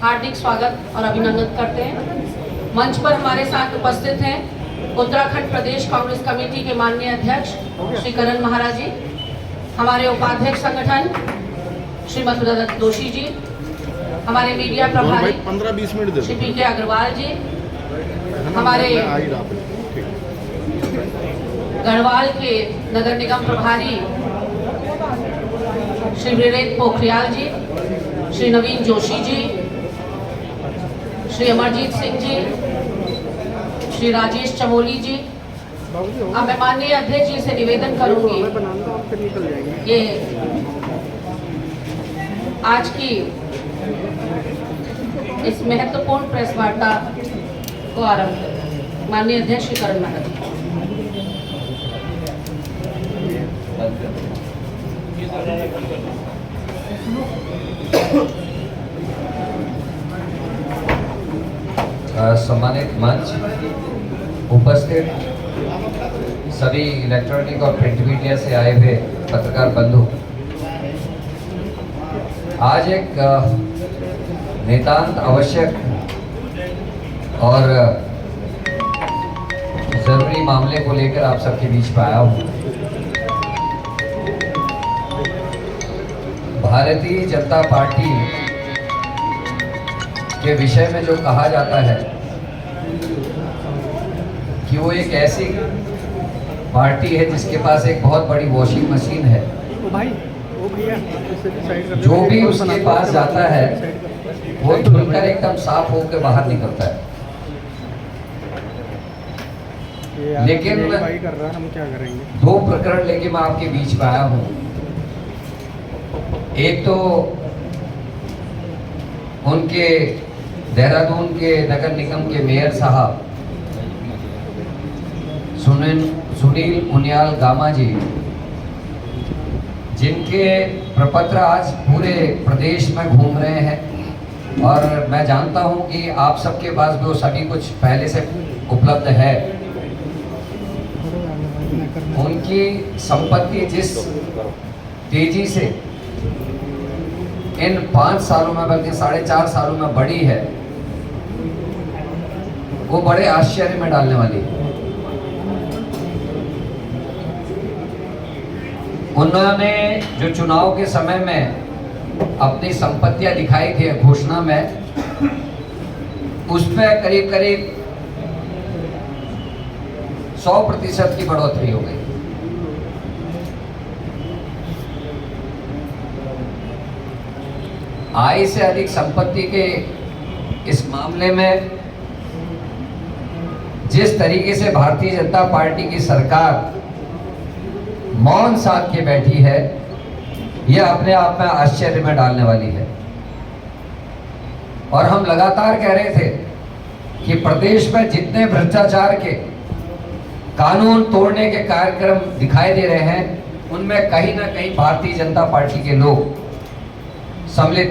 हार्दिक स्वागत और अभिनंदन करते हैं। मंच पर हमारे साथ उपस्थित हैं उत्तराखंड प्रदेश कांग्रेस कमेटी के माननीय अध्यक्ष श्री करण महाराज जी, हमारे उपाध्यक्ष संगठन श्री मधुसूदन जोशी जी, हमारे मीडिया प्रभारी 15-20 मिनट श्री पी के अग्रवाल जी, हमारे गढ़वाल के नगर निगम प्रभारी श्री विवेक पोखरियाल जी, श्री नवीन जोशी जी, श्री अमरजीत सिंह जी, श्री राजेश चमोली जी। अब मैं माननीय अध्यक्ष जी से निवेदन करूंगी ये आज की इस महत्वपूर्ण प्रेस वार्ता को आरंभ करें। माननीय अध्यक्ष श्री करण महाराज। सम्मानित मंच, उपस्थित सभी इलेक्ट्रॉनिक और प्रिंट मीडिया से आए हुए पत्रकार बंधु, आज एक नितांत आवश्यक और जरूरी मामले को लेकर आप सबके बीच में आया हूँ। भारतीय जनता पार्टी के विषय में जो कहा जाता है कि वो एक ऐसी पार्टी है जिसके पास एक बहुत बड़ी वॉशिंग मशीन है, जो भी उसके पास जाता है वो धुलकर एकदम साफ होकर बाहर निकलता है। लेकिन हम क्या करेंगे? दो प्रकरण लेके मैं आपके बीच में आया हूँ। एक तो उनके देहरादून के नगर निगम के मेयर साहब सुनील उनियाल गामा जी, जिनके प्रपत्र आज पूरे प्रदेश में घूम रहे हैं और मैं जानता हूं कि आप सबके पास भी वो सभी कुछ पहले से उपलब्ध है। उनकी संपत्ति जिस तेजी से इन 5 सालों में, बल्कि 4.5 सालों में बढ़ी है, वो बड़े आश्चर्य में डालने वाली है। उन्होंने जो चुनाव के समय में अपनी संपत्तियां दिखाई थी घोषणा में, उस पर करीब 100% की बढ़ोतरी हो गई। आय से अधिक संपत्ति के इस मामले में जिस तरीके से भारतीय जनता पार्टी की सरकार मौन साध के बैठी है, यह अपने आप में आश्चर्य में डालने वाली है। और हम लगातार कह रहे थे कि प्रदेश में जितने भ्रष्टाचार के कानून तोड़ने के कार्यक्रम दिखाई दे रहे हैं, उनमें कहीं ना कहीं भारतीय जनता पार्टी के लोग सम्मिलित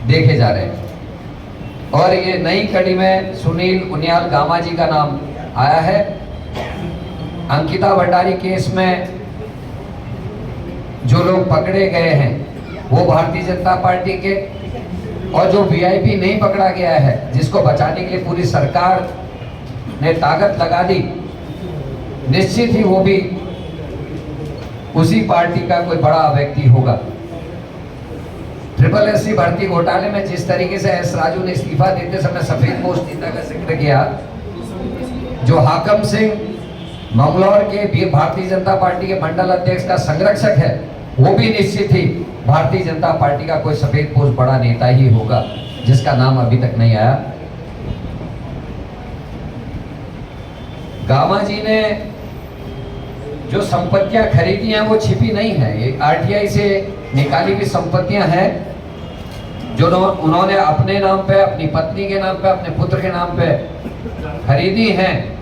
देखे जा रहे हैं। और ये नई कड़ी में सुनील उनियाल गामा जी का नाम आया है। अंकिता भंडारी केस में जो लोग पकड़े गए हैं वो भारतीय जनता पार्टी के, और जो वीआईपी नहीं पकड़ा गया है, जिसको बचाने के लिए पूरी सरकार ने ताकत लगा दी, निश्चित ही वो भी उसी पार्टी का कोई बड़ा व्यक्ति होगा। SSC भर्ती घोटाले में जिस तरीके से एस राजू ने इस्तीफा देते समय सफेद पोस्ट नेता का जिक्र किया, जो हाकम सिंह मंगलौर के भारतीय जनता पार्टी के मंडल अध्यक्ष का संरक्षक है, वो भी निश्चित ही भारतीय जनता पार्टी का कोई सफेद पोस्ट बड़ा नेता ही होगा, जिसका नाम अभी तक नहीं आया। गामा जी ने जो संपत्तियां खरीदी हैं वो छिपी नहीं है, ये आरटीआई से निकाली हुई संपत्तियां हैं जो उन्होंने अपने नाम पे, अपनी पत्नी के नाम पे, अपने पुत्र के नाम पे खरीदी हैं।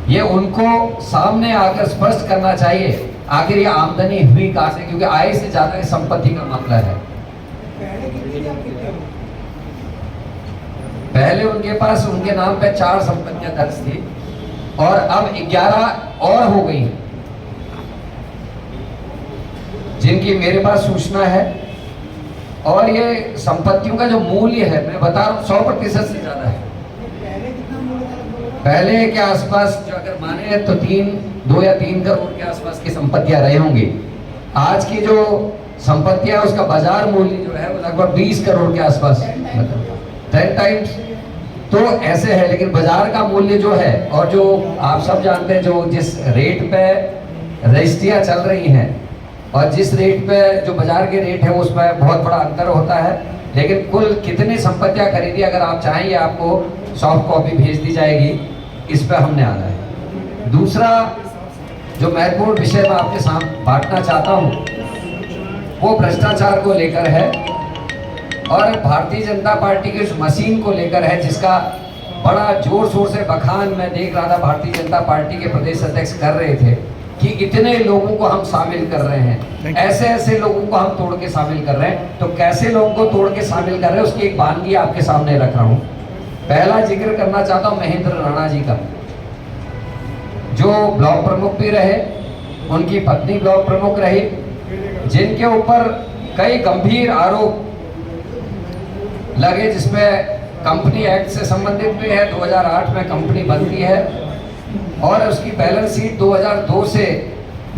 ये उनको सामने आकर स्पष्ट करना चाहिए आखिर ये आमदनी हुई कहां से, क्योंकि आय से ज्यादा संपत्ति का मामला है। पहले उनके पास उनके नाम पे 4 संपत्तियां दर्ज थी और अब 11 और हो गई, जिनकी मेरे पास सूचना है और ये संपत्तियों का जो मूल्य है, मैं बता रहा हूँ 100% से ज्यादा है। पहले के आसपास जो अगर माने तो 2 या 3 करोड़ के आसपास की संपत्तियां रहे होंगी। आज की जो संपत्तियां उसका बाजार मूल्य जो है वो लगभग 20 करोड़ के आसपास, मतलब 10 टाइम्स। तो ऐसे है, लेकिन बाजार का मूल्य जो है, और जो आप सब जानते हैं जो जिस रेट पे रजिस्ट्रियां चल रही हैं और जिस रेट पे जो बाजार के रेट है उसमें बहुत बड़ा अंतर होता है। लेकिन कुल कितनी संपत्तियां खरीदी, अगर आप चाहेंगे आपको सॉफ्ट कॉपी भेज दी जाएगी, इस पे हमने आना है। दूसरा जो महत्वपूर्ण विषय मैं आपके साथ बांटना चाहता हूँ वो भ्रष्टाचार को लेकर है और भारतीय जनता पार्टी की उस मशीन को लेकर है जिसका बड़ा जोर शोर से बखान मैं देख रहा था भारतीय जनता पार्टी के प्रदेश अध्यक्ष कर रहे थे कि इतने लोगों को हम शामिल कर रहे हैं, ऐसे ऐसे लोगों को हम तोड़ के शामिल कर रहे हैं। तो कैसे लोगों को तोड़ के शामिल कर रहे हैं उसकी एक वानगी आपके सामने रख रहा हूँ। पहला जिक्र करना चाहता हूँ महेंद्र राणा जी का, जो ब्लॉक प्रमुख भी रहे, उनकी पत्नी ब्लॉक प्रमुख रही, जिनके ऊपर कई गंभीर आरोप लगे, जिसमें कंपनी एक्ट से संबंधित भी है। 2008 में कंपनी बनती है और उसकी बैलेंस शीट 2002 से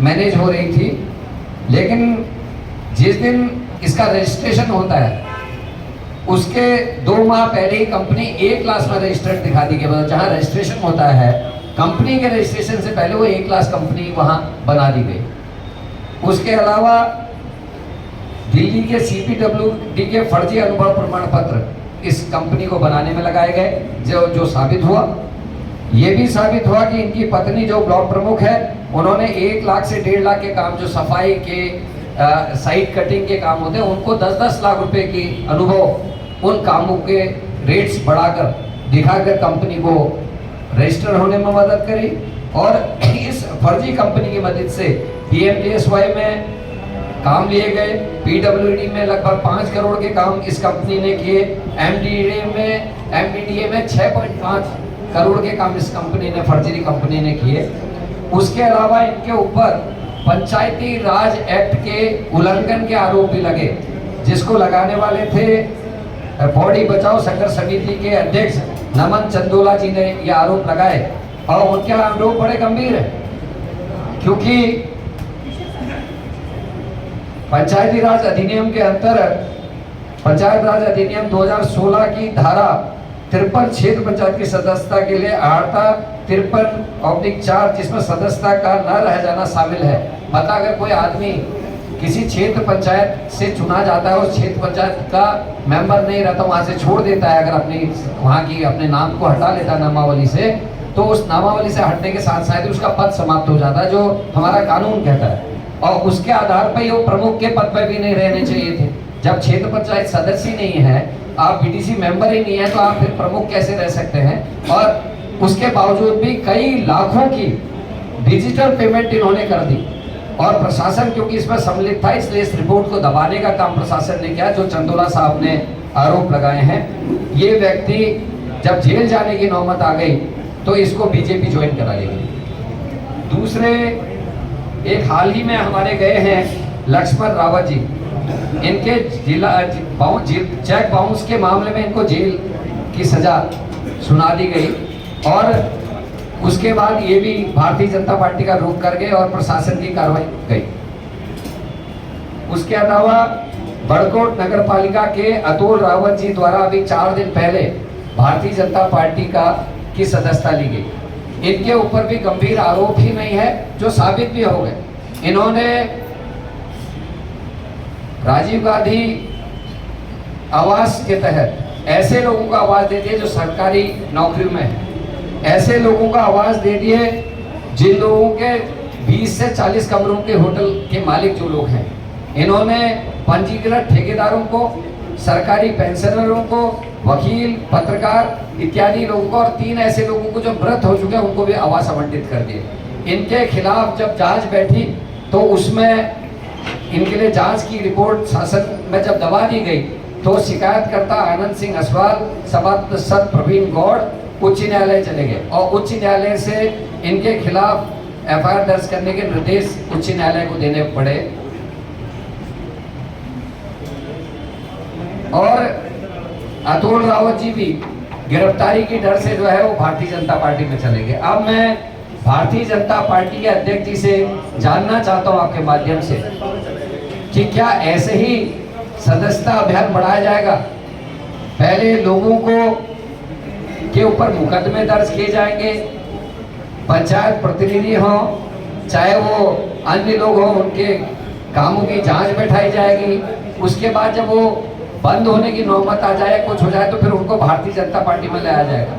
मैनेज हो रही थी। लेकिन जिस दिन इसका रजिस्ट्रेशन होता है उसके 2 माह पहले ही कंपनी A क्लास में रजिस्टर्ड दिखा दी गई। मतलब जहाँ रजिस्ट्रेशन होता है कंपनी के रजिस्ट्रेशन से पहले वो A क्लास कंपनी वहाँ बना दी गई। उसके अलावा दिल्ली के CPWD के फर्जी अनुभव प्रमाण पत्र इस कंपनी को बनाने में लगाए गए, जो साबित हुआ। ये भी साबित हुआ कि इनकी पत्नी जो ब्लॉक प्रमुख है उन्होंने 1 लाख से 1.5 लाख के काम, जो सफाई के साइट कटिंग के काम होते हैं, उनको 10-10 लाख रुपए की अनुभव उन कामों के रेट्स बढ़ाकर दिखाकर कंपनी को रजिस्टर होने में मदद करी। और इस फर्जी कंपनी की मदद से PMDSY में काम लिए गए, PWD में लगभग 5 करोड़ के काम इस कंपनी ने किए, MDDA में 6.5 करोड़ के काम इस कंपनी ने, फर्जी कंपनी ने किए। उसके अलावा इनके ऊपर पंचायती राज एक्ट के उल्लंघन के आरोप भी लगे, जिसको लगाने वाले थे बॉडी बचाओ संघर्ष समिति के अध्यक्ष नमन चंदोला जी ने ये आरोप लगाए। और उनके आरोप बड़े गंभीर है, क्योंकि पंचायती राज अधिनियम के अंतर्गत पंचायत राज अधिनियम 2016 की धारा 53 क्षेत्र पंचायत की सदस्यता के लिए आर्ता 53/4 जिसमें सदस्यता का न रह जाना शामिल है। मतलब अगर कोई आदमी किसी क्षेत्र पंचायत से चुना जाता है और क्षेत्र पंचायत का मेंबर नहीं रहता, वहां से छोड़ देता है, अगर अपनी वहां की अपने नाम को हटा लेता है नामावली से, तो उस नामावली से हटने के साथ साथ उसका पद समाप्त हो जाता है, जो हमारा कानून कहता है। और उसके आधार पर वो प्रमुख के पद पर भी नहीं रहने चाहिए थे। जब क्षेत्र पंचायत सदस्य ही नहीं है, आप BDC मेंबर ही नहीं है, तो आप फिर प्रमुख कैसे रह सकते हैं। और उसके बावजूद भी कई लाखों की डिजिटल पेमेंट इन्होंने कर दी। और प्रशासन क्योंकि इसमें सम्मिलित था, इसलिए इस रिपोर्ट को दबाने का काम प्रशासन ने किया, जो चंदोला साहब ने आरोप लगाए हैं। ये व्यक्ति जब जेल जाने की नौबत आ गई तो इसको BJP ज्वाइन करा ली गई। दूसरे एक हाल ही में हमारे गए हैं लक्ष्मण रावत जी, इनके जिला चेक बाउंस के मामले में इनको जेल की सजा सुना दी गई। और उसके बाद ये भी भारतीय जनता पार्टी का रुख कर गए और प्रशासन की कार्रवाई गई। उसके अलावा बड़कोट नगर पालिका के अतुल रावत जी द्वारा अभी 4 दिन पहले भारतीय जनता पार्टी की सदस्यता ली गई। इनके ऊपर भी गंभीर आरोप ही नहीं है, जो साबित भी हो गए। इन्होंने राजीव गांधी आवास के तहत ऐसे लोगों को आवाज दे दिए जो सरकारी नौकरियों में है, ऐसे लोगों को आवाज दे दिए जिन लोगों के 20 से 40 कमरों के होटल के मालिक जो लोग हैं। इन्होंने पंजीकृत ठेकेदारों को, सरकारी पेंशनरों को, वकील, पत्रकार इत्यादि लोगों को और 3 ऐसे लोगों को जो मृत हो चुके हैं उनको भी आवास आवंटित कर दिए। इनके खिलाफ जब जांच बैठी तो उसमें इनके लिए जांच की रिपोर्ट शासन में जब दबा दी गई तो शिकायतकर्ता आनंद सिंह असवाल, सभासद प्रवीण गौड़ उच्च न्यायालय चले गए और उच्च न्यायालय से इनके खिलाफ FIR दर्ज करने के निर्देश उच्च न्यायालय को देने पड़े। और अतुल रावत जी भी गिरफ्तारी की डर से जो है वो भारतीय जनता पार्टी में चले गए। अब मैं भारतीय जनता पार्टी के अध्यक्ष जी से जानना चाहता हूं आपके माध्यम से कि क्या ऐसे ही सदस्यता अभियान बढ़ाया जाएगा? पहले लोगों को के ऊपर मुकदमे दर्ज किए जाएंगे, पंचायत प्रतिनिधि हों चाहे वो अन्य लोग हों, उनके कामों की जांच बैठाई जाएगी। उसके बाद जब वो बंद होने की नौबत आ जाए, कुछ हो जाए, तो फिर उनको भारतीय जनता पार्टी में लाया जाएगा।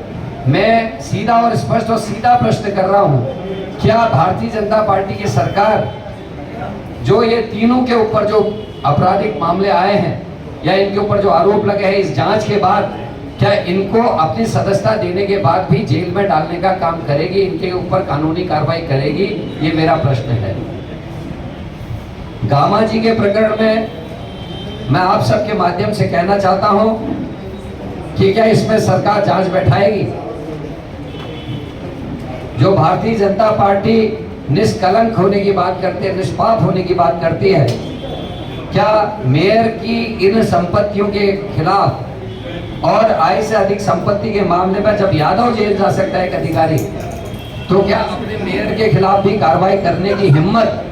मैं सीधा और स्पष्ट और सीधा प्रश्न कर रहा हूं, क्या भारतीय जनता पार्टी की सरकार जो ये तीनों के ऊपर जो आपराधिक मामले आए हैं या इनके ऊपर जो आरोप लगे हैं, इस जांच के बाद क्या इनको अपनी सदस्यता देने के बाद भी जेल में डालने का काम करेगी, इनके ऊपर कानूनी कार्रवाई करेगी? ये मेरा प्रश्न है। गामा जी के प्रकरण में मैं आप सबके माध्यम से कहना चाहता हूं कि क्या इसमें सरकार जांच बैठाएगी? जो भारतीय जनता पार्टी निष्कलंक होने की बात करती है, निष्पाप होने की बात करती है, क्या मेयर की इन संपत्तियों के खिलाफ और आय से अधिक संपत्ति के मामले में जब यादव जेल जा सकता है एक अधिकारी, तो क्या अपने मेयर के खिलाफ भी कार्रवाई करने की हिम्मत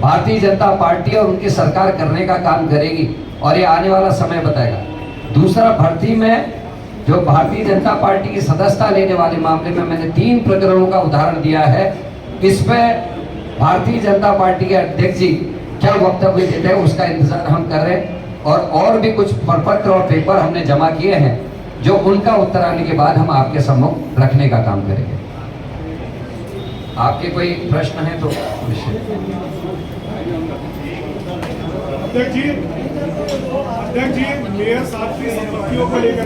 भारतीय जनता पार्टी और उनकी सरकार करने का काम करेगी? और ये आने वाला समय बताएगा। दूसरा, भर्ती में जो भारतीय जनता पार्टी की सदस्यता लेने वाले मामले में मैंने 3 प्रकरणों का उदाहरण दिया है। इसमें भारतीय जनता पार्टी के अध्यक्ष जी क्या वक्तव्य देते हैं उसका इंतजार हम कर रहे हैं। और भी कुछ प्रपत्र और पेपर हमने जमा किए हैं जो उनका उत्तर आने के बाद हम आपके सम्मुख रखने का काम करेंगे। आपके कोई प्रश्न है तो अध्यक्ष जी, मेयर साहब की संपत्तियों को लेकर